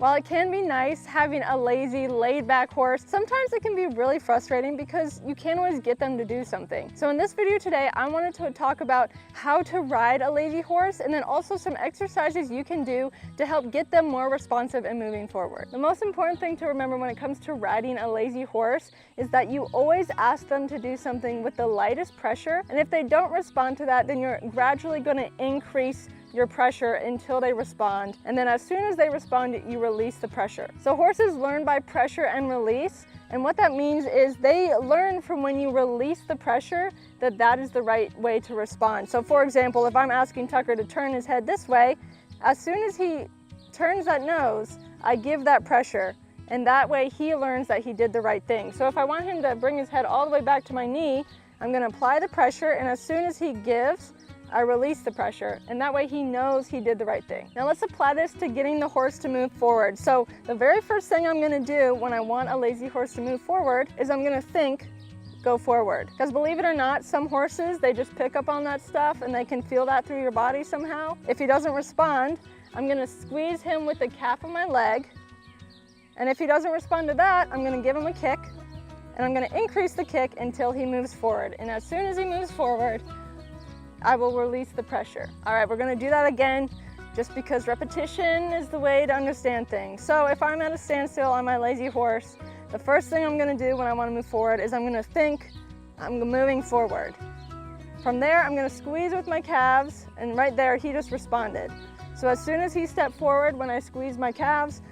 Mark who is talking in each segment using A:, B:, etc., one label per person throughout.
A: While it can be nice having a lazy, laid-back horse, sometimes it can be really frustrating because you can't always get them to do something. So in this video today, I wanted to talk about how to ride a lazy horse and then also some exercises you can do to help get them more responsive and moving forward. The most important thing to remember when it comes to riding a lazy horse is that you always ask them to do something with the lightest pressure, and if they don't respond to that, then you're gradually going to increase your pressure until they respond, and then as soon as they respond, you release the pressure. So horses learn by pressure and release, and what that means is they learn from when you release the pressure that is the right way to respond. So for example, if I'm asking Tucker to turn his head this way, as soon as he turns that nose, I give that pressure, and that way he learns that he did the right thing. So if I want him to bring his head all the way back to my knee, I'm going to apply the pressure, and as soon as he gives, I release the pressure, and that way he knows he did the right thing. Now let's apply this to getting the horse to move forward. So the very first thing I'm going to do when I want a lazy horse to move forward is I'm going to think, go forward. Because believe it or not, some horses, they just pick up on that stuff and they can feel that through your body somehow. If he doesn't respond, I'm going to squeeze him with the calf of my leg, and if he doesn't respond to that, I'm going to give him a kick, and I'm going to increase the kick until he moves forward. And as soon as he moves forward, I will release the pressure. All right, we're gonna do that again just because repetition is the way to understand things. So if I'm at a standstill on my lazy horse, the first thing I'm gonna do when I wanna move forward is I'm gonna think I'm moving forward. From there, I'm gonna squeeze with my calves, and right there, he just responded. So as soon as he stepped forward, when I squeezed my calves,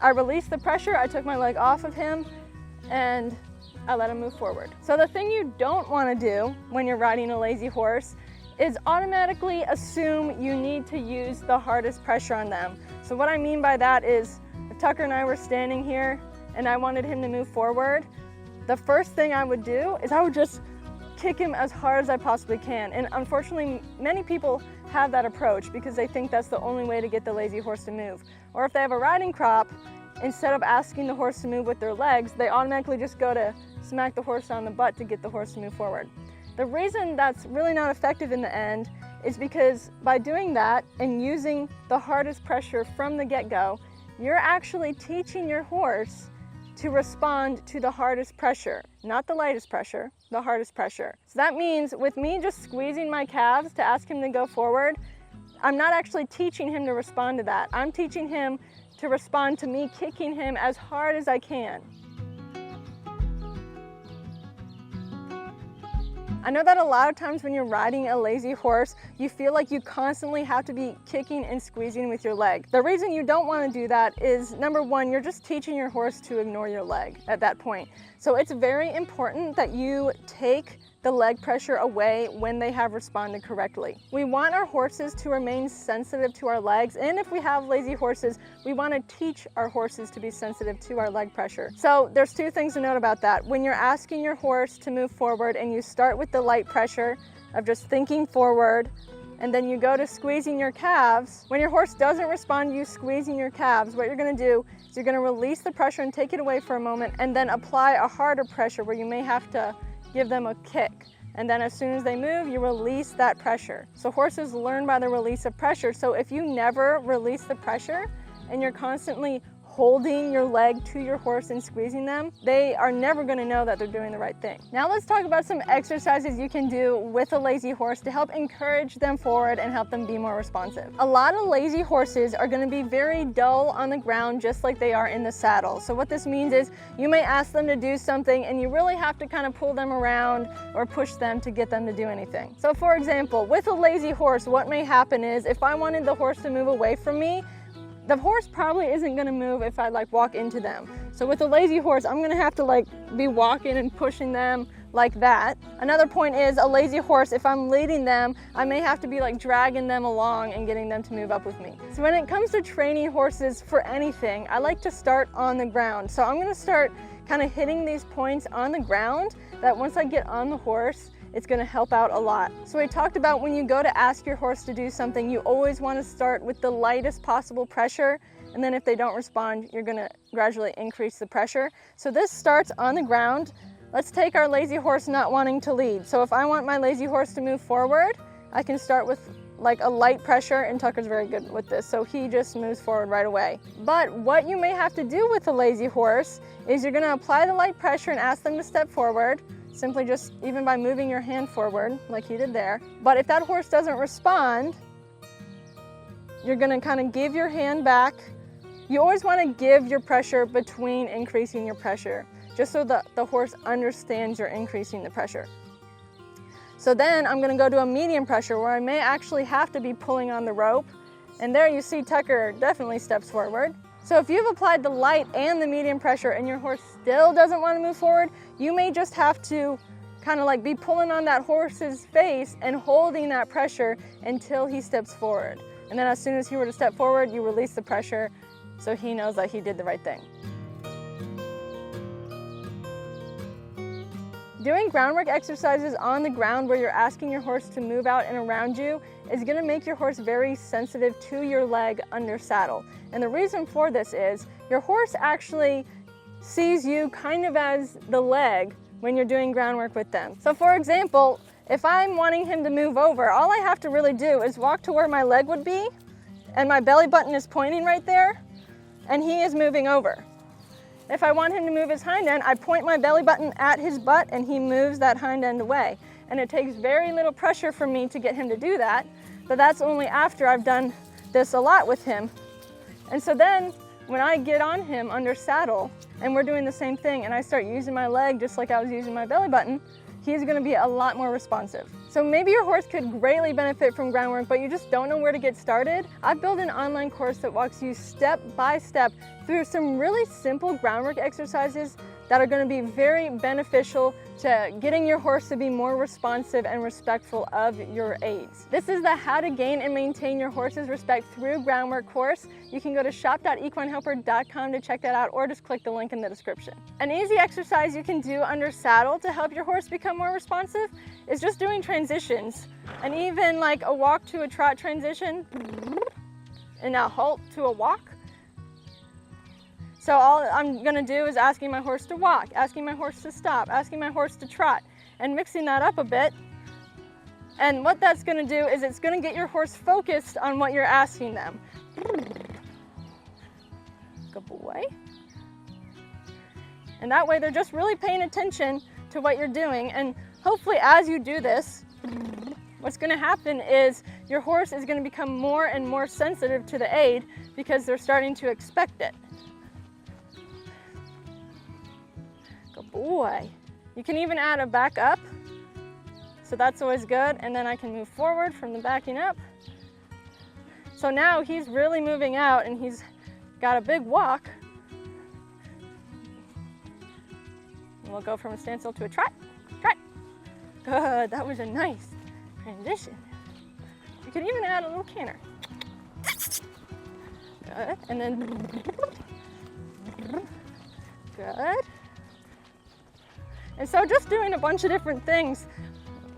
A: I released the pressure, I took my leg off of him, and I let him move forward. So the thing you don't wanna do when you're riding a lazy horse is automatically assume you need to use the hardest pressure on them. So what I mean by that is, if Tucker and I were standing here and I wanted him to move forward, the first thing I would do is I would just kick him as hard as I possibly can. And unfortunately, many people have that approach because they think that's the only way to get the lazy horse to move. Or if they have a riding crop, instead of asking the horse to move with their legs, they automatically just go to smack the horse on the butt to get the horse to move forward. The reason that's really not effective in the end is because by doing that and using the hardest pressure from the get-go, you're actually teaching your horse to respond to the hardest pressure, not the lightest pressure, the hardest pressure. So that means with me just squeezing my calves to ask him to go forward, I'm not actually teaching him to respond to that. I'm teaching him to respond to me kicking him as hard as I can. I know that a lot of times when you're riding a lazy horse, you feel like you constantly have to be kicking and squeezing with your leg. The reason you don't want to do that is, number one, you're just teaching your horse to ignore your leg at that point. So it's very important that you take the leg pressure away when they have responded correctly. We want our horses to remain sensitive to our legs, and if we have lazy horses, we want to teach our horses to be sensitive to our leg pressure. So there's two things to note about that. When you're asking your horse to move forward and you start with the light pressure of just thinking forward, and then you go to squeezing your calves, when your horse doesn't respond to you squeezing your calves, what you're going to do is you're going to release the pressure and take it away for a moment, and then apply a harder pressure where you may have to give them a kick. And then as soon as they move, you release that pressure. So horses learn by the release of pressure. So if you never release the pressure and you're constantly holding your leg to your horse and squeezing them, they are never going to know that they're doing the right thing. Now let's talk about some exercises you can do with a lazy horse to help encourage them forward and help them be more responsive. A lot of lazy horses are going to be very dull on the ground, just like they are in the saddle. So what this means is you may ask them to do something and you really have to kind of pull them around or push them to get them to do anything. So for example, with a lazy horse, what may happen is if I wanted the horse to move away from me, the horse probably isn't going to move if I walk into them. So with a lazy horse, I'm going to have to be walking and pushing them like that. Another point is a lazy horse, if I'm leading them, I may have to be dragging them along and getting them to move up with me. So when it comes to training horses for anything, I like to start on the ground. So I'm going to start kind of hitting these points on the ground that once I get on the horse, it's going to help out a lot. So we talked about when you go to ask your horse to do something, you always want to start with the lightest possible pressure, and then if they don't respond, you're going to gradually increase the pressure. So this starts on the ground. Let's take our lazy horse not wanting to lead. So if I want my lazy horse to move forward, I can start with like a light pressure, and Tucker's very good with this, so he just moves forward right away. But what you may have to do with a lazy horse is you're gonna apply the light pressure and ask them to step forward, simply just even by moving your hand forward like he did there. But if that horse doesn't respond, you're gonna kind of give your hand back. You always wanna give your pressure between increasing your pressure, just so that the horse understands you're increasing the pressure. So then I'm gonna go to a medium pressure where I may actually have to be pulling on the rope. And there you see Tucker definitely steps forward. So if you've applied the light and the medium pressure and your horse still doesn't want to move forward, you may just have to kind of like be pulling on that horse's face and holding that pressure until he steps forward. And then as soon as he were to step forward, you release the pressure so he knows that he did the right thing. Doing groundwork exercises on the ground where you're asking your horse to move out and around you is going to make your horse very sensitive to your leg under saddle. And the reason for this is your horse actually sees you kind of as the leg when you're doing groundwork with them. So for example, if I'm wanting him to move over, all I have to really do is walk to where my leg would be, and my belly button is pointing right there, and he is moving over. If I want him to move his hind end, I point my belly button at his butt and he moves that hind end away. And it takes very little pressure for me to get him to do that, but that's only after I've done this a lot with him. And so then when I get on him under saddle and we're doing the same thing and I start using my leg just like I was using my belly button, he's gonna be a lot more responsive. So maybe your horse could greatly benefit from groundwork, but you just don't know where to get started. I've built an online course that walks you step by step through some really simple groundwork exercises that are going to be very beneficial to getting your horse to be more responsive and respectful of your aids. This is the How to Gain and Maintain Your Horse's Respect Through Groundwork course. You can go to shop.equinehelper.com to check that out, or just click the link in the description. An easy exercise you can do under saddle to help your horse become more responsive is just doing transitions, and even like a walk to a trot transition, and now halt to a walk. So all I'm gonna do is asking my horse to walk, asking my horse to stop, asking my horse to trot, and mixing that up a bit. And what that's gonna do is it's gonna get your horse focused on what you're asking them. Good boy. And that way they're just really paying attention to what you're doing. And hopefully as you do this, what's gonna happen is your horse is gonna become more and more sensitive to the aid because they're starting to expect it. Good boy. You can even add a back up, so that's always good, and then I can move forward from the backing up. So now he's really moving out and he's got a big walk. And we'll go from a standstill to a trot. Trot. Good, that was a nice transition. You can even add a little canter. Good, and then good. And so just doing a bunch of different things,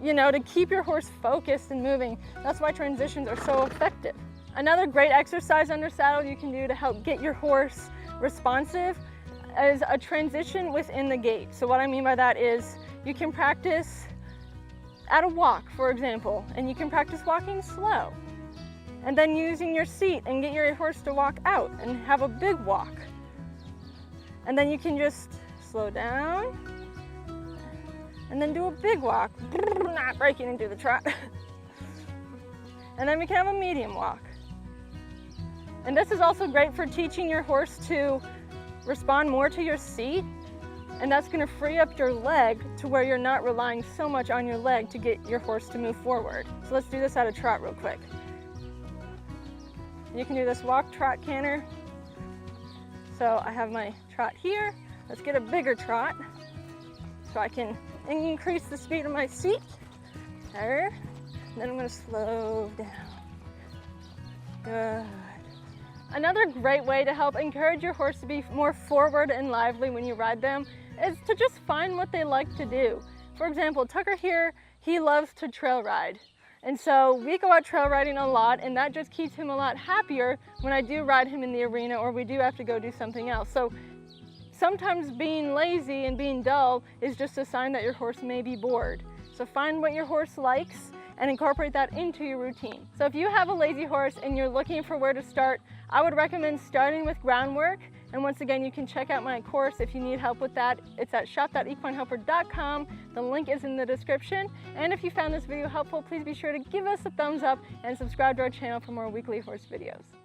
A: you know, to keep your horse focused and moving. That's why transitions are so effective. Another great exercise under saddle you can do to help get your horse responsive is a transition within the gait. So what I mean by that is you can practice at a walk, for example, and you can practice walking slow, and then using your seat and get your horse to walk out and have a big walk. And then you can just slow down and then do a big walk, not breaking into the trot. And then we can have a medium walk. And this is also great for teaching your horse to respond more to your seat, and that's going to free up your leg to where you're not relying so much on your leg to get your horse to move forward. So let's do this at a trot real quick. You can do this walk, trot, canter. So I have my trot here. Let's get a bigger trot so I can increase the speed of my seat. There. And then I'm going to slow down. Good. Another great way to help encourage your horse to be more forward and lively when you ride them is to just find what they like to do. For example, Tucker here, he loves to trail ride. And so we go out trail riding a lot, and that just keeps him a lot happier when I do ride him in the arena or we do have to go do something else. So sometimes being lazy and being dull is just a sign that your horse may be bored. So find what your horse likes and incorporate that into your routine. So if you have a lazy horse and you're looking for where to start, I would recommend starting with Groundwork. And once again, you can check out my course if you need help with that. It's at shop.equinehelper.com. The link is in the description. And if you found this video helpful, please be sure to give us a thumbs up and subscribe to our channel for more weekly horse videos.